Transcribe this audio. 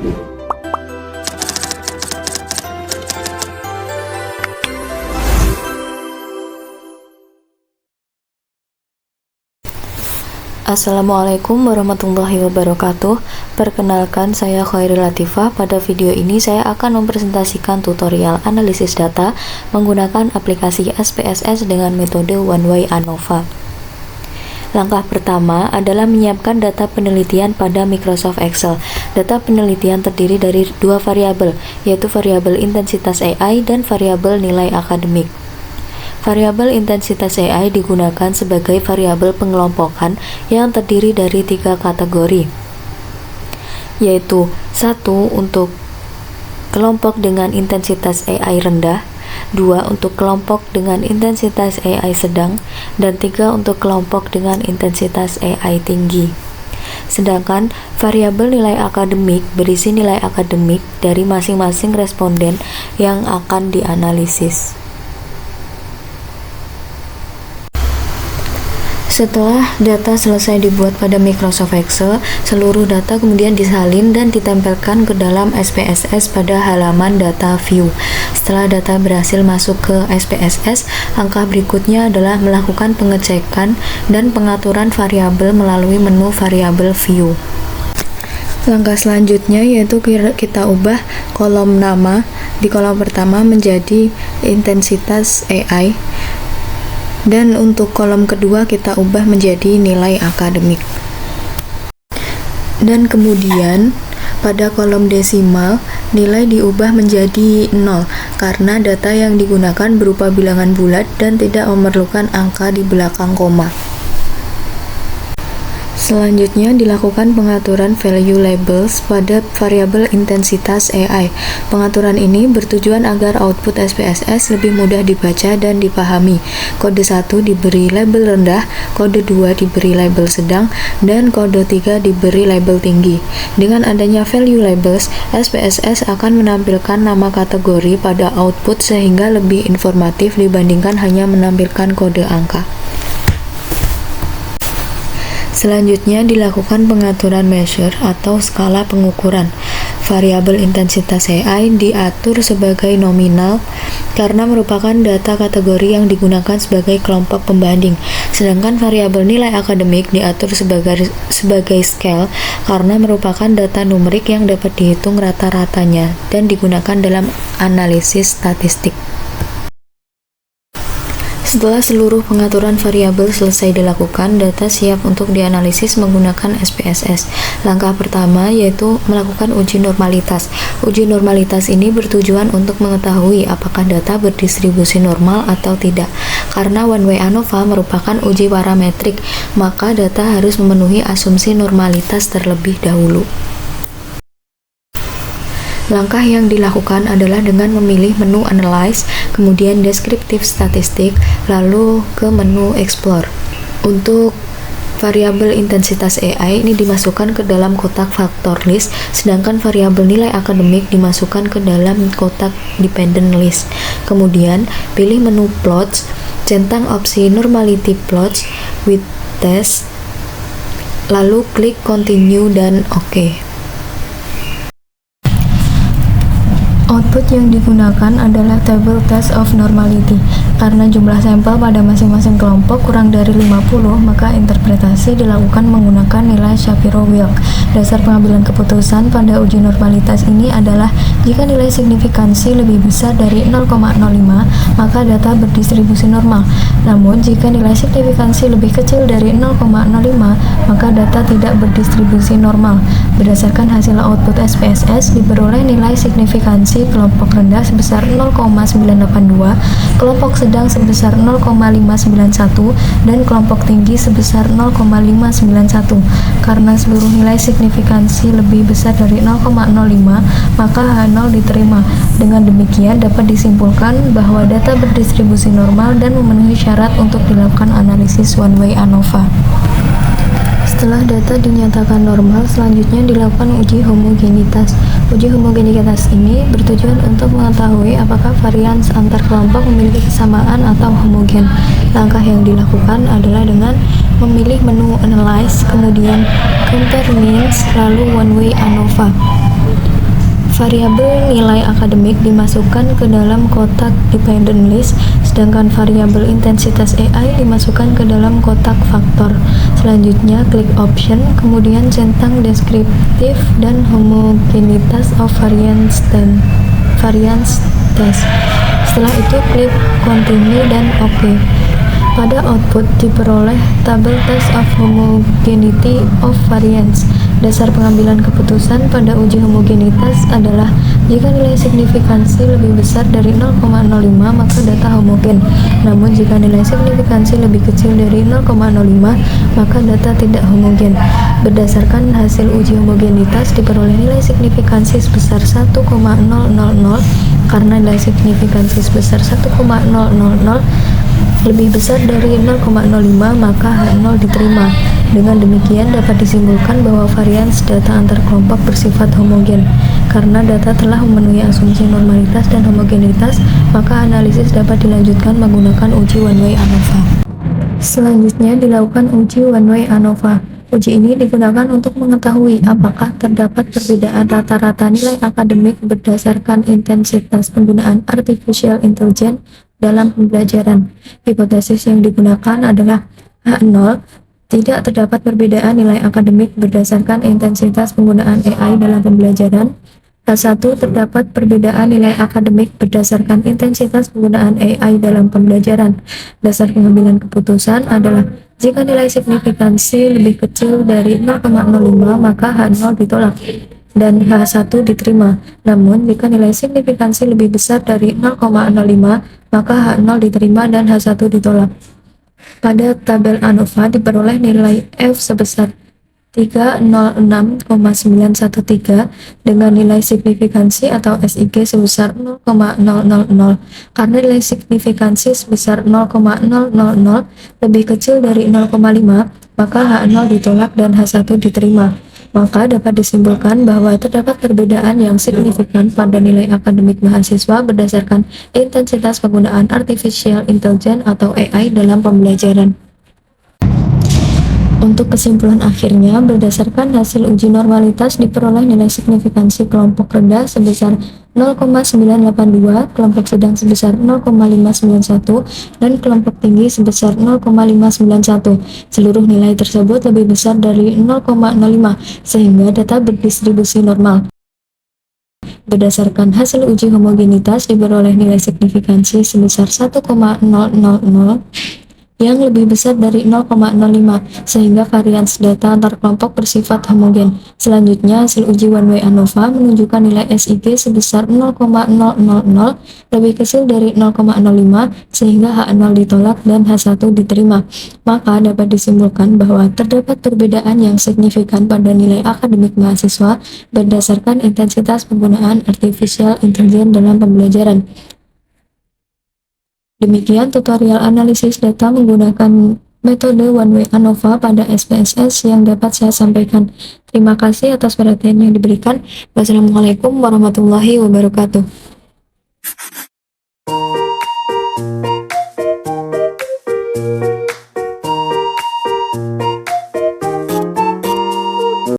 Assalamualaikum warahmatullahi wabarakatuh. Perkenalkan, saya Khairil Latifah. Pada video ini saya akan mempresentasikan tutorial analisis data menggunakan aplikasi SPSS dengan metode One Way ANOVA. Langkah pertama adalah menyiapkan data penelitian pada Microsoft Excel. Data penelitian terdiri dari dua variabel, yaitu variabel intensitas AI dan variabel nilai akademik. Variabel intensitas AI digunakan sebagai variabel pengelompokan yang terdiri dari tiga kategori, yaitu 1 untuk kelompok dengan intensitas AI rendah, 2 untuk kelompok dengan intensitas AI sedang, dan 3 untuk kelompok dengan intensitas AI tinggi. Sedangkan variabel nilai akademik berisi nilai akademik dari masing-masing responden yang akan dianalisis. Setelah data selesai dibuat pada Microsoft Excel, seluruh data kemudian disalin dan ditempelkan ke dalam SPSS pada halaman data view. Setelah data berhasil masuk ke SPSS, langkah berikutnya adalah melakukan pengecekan dan pengaturan variabel melalui menu variabel view. Langkah selanjutnya yaitu kita ubah kolom nama di kolom pertama menjadi intensitas AI. Dan untuk kolom kedua kita ubah menjadi nilai akademik. Dan kemudian pada kolom desimal nilai diubah menjadi 0 karena data yang digunakan berupa bilangan bulat dan tidak memerlukan angka di belakang koma. Selanjutnya dilakukan pengaturan value labels pada variabel intensitas AI. Pengaturan ini bertujuan agar output SPSS lebih mudah dibaca dan dipahami. Kode 1 diberi label rendah, kode 2 diberi label sedang, dan kode 3 diberi label tinggi. Dengan adanya value labels, SPSS akan menampilkan nama kategori pada output sehingga lebih informatif dibandingkan hanya menampilkan kode angka. Selanjutnya dilakukan pengaturan measure atau skala pengukuran. Variabel intensitas AI diatur sebagai nominal karena merupakan data kategori yang digunakan sebagai kelompok pembanding. Sedangkan variabel nilai akademik diatur sebagai scale karena merupakan data numerik yang dapat dihitung rata-ratanya dan digunakan dalam analisis statistik. Setelah seluruh pengaturan variabel selesai dilakukan, data siap untuk dianalisis menggunakan SPSS. Langkah pertama yaitu melakukan uji normalitas. Uji normalitas ini bertujuan untuk mengetahui apakah data berdistribusi normal atau tidak. Karena One Way ANOVA merupakan uji parametrik, maka data harus memenuhi asumsi normalitas terlebih dahulu. Langkah yang dilakukan adalah dengan memilih menu Analyze, kemudian Descriptive Statistic, lalu ke menu Explore. Untuk variabel intensitas AI ini dimasukkan ke dalam kotak factor list, sedangkan variabel nilai akademik dimasukkan ke dalam kotak dependent list. Kemudian, pilih menu Plots, centang opsi Normality Plots with Test, lalu klik Continue dan OK. Output yang digunakan adalah table test of normality. Karena jumlah sampel pada masing-masing kelompok kurang dari 50, maka interpretasi dilakukan menggunakan nilai Shapiro-Wilk. Dasar pengambilan keputusan pada uji normalitas ini adalah jika nilai signifikansi lebih besar dari 0,05, maka data berdistribusi normal. Namun, jika nilai signifikansi lebih kecil dari 0,05, maka data tidak berdistribusi normal. Berdasarkan hasil output SPSS, diperoleh nilai signifikansi kelompok rendah sebesar 0,982, kelompok sedang sebesar 0,591, dan kelompok tinggi sebesar 0,591. Karena seluruh nilai signifikansi lebih besar dari 0,05, maka H0 diterima. Dengan demikian dapat disimpulkan bahwa data berdistribusi normal dan memenuhi syarat untuk dilakukan analisis One Way ANOVA. Setelah data dinyatakan normal, selanjutnya dilakukan uji homogenitas. Uji homogenitas ini bertujuan untuk mengetahui apakah varians antar kelompok memiliki kesamaan atau homogen. Langkah yang dilakukan adalah dengan memilih menu Analyze, kemudian Compare Means, lalu One Way ANOVA. Variabel nilai akademik dimasukkan ke dalam kotak dependent list, sedangkan variabel intensitas AI dimasukkan ke dalam kotak faktor. Selanjutnya, klik option, kemudian centang deskriptif dan homogenitas of variance test. Setelah itu, klik continue dan OK. Pada output diperoleh tabel test of homogeneity of variance. Dasar pengambilan keputusan pada uji homogenitas adalah jika nilai signifikansi lebih besar dari 0,05 maka data homogen. Namun jika nilai signifikansi lebih kecil dari 0,05 maka data tidak homogen. Berdasarkan hasil uji homogenitas diperoleh nilai signifikansi sebesar 1,000 karena nilai signifikansi sebesar 1,000 lebih besar dari 0,05 maka H0 diterima. Dengan demikian dapat disimpulkan bahwa varians data antar kelompok bersifat homogen. Karena data telah memenuhi asumsi normalitas dan homogenitas, maka analisis dapat dilanjutkan menggunakan uji one-way ANOVA. Selanjutnya dilakukan uji one-way ANOVA. Uji ini digunakan untuk mengetahui apakah terdapat perbedaan rata-rata nilai akademik berdasarkan intensitas penggunaan artificial intelligence dalam pembelajaran. Hipotesis yang digunakan adalah H0, tidak terdapat perbedaan nilai akademik berdasarkan intensitas penggunaan AI dalam pembelajaran. H1, terdapat perbedaan nilai akademik berdasarkan intensitas penggunaan AI dalam pembelajaran. Dasar pengambilan keputusan adalah jika nilai signifikansi lebih kecil dari 0,05 maka H0 ditolak dan H1 diterima. Namun jika nilai signifikansi lebih besar dari 0,05 maka H0 diterima dan H1 ditolak. Pada tabel ANOVA diperoleh nilai F sebesar 306,913 dengan nilai signifikansi atau SIG sebesar 0,000. Karena nilai signifikansi sebesar 0,000 lebih kecil dari 0,5 maka H0 ditolak dan H1 diterima. Maka dapat disimpulkan bahwa terdapat perbedaan yang signifikan pada nilai akademik mahasiswa berdasarkan intensitas penggunaan artificial intelligence atau AI dalam pembelajaran. Untuk kesimpulan akhirnya, berdasarkan hasil uji normalitas diperoleh nilai signifikansi kelompok rendah sebesar 0,982, kelompok sedang sebesar 0,591, dan kelompok tinggi sebesar 0,591. Seluruh nilai tersebut lebih besar dari 0,05, sehingga data berdistribusi normal. Berdasarkan hasil uji homogenitas diperoleh nilai signifikansi sebesar 1,000 yang lebih besar dari 0,05 sehingga varians data antar kelompok bersifat homogen. Selanjutnya hasil uji one-way ANOVA menunjukkan nilai SIG sebesar 0,000 lebih kecil dari 0,05 sehingga H0 ditolak dan H1 diterima. Maka dapat disimpulkan bahwa terdapat perbedaan yang signifikan pada nilai akademik mahasiswa berdasarkan intensitas penggunaan artificial intelligence dalam pembelajaran. Demikian tutorial analisis data menggunakan metode one-way ANOVA pada SPSS yang dapat saya sampaikan. Terima kasih atas perhatian yang diberikan. Wassalamualaikum warahmatullahi wabarakatuh.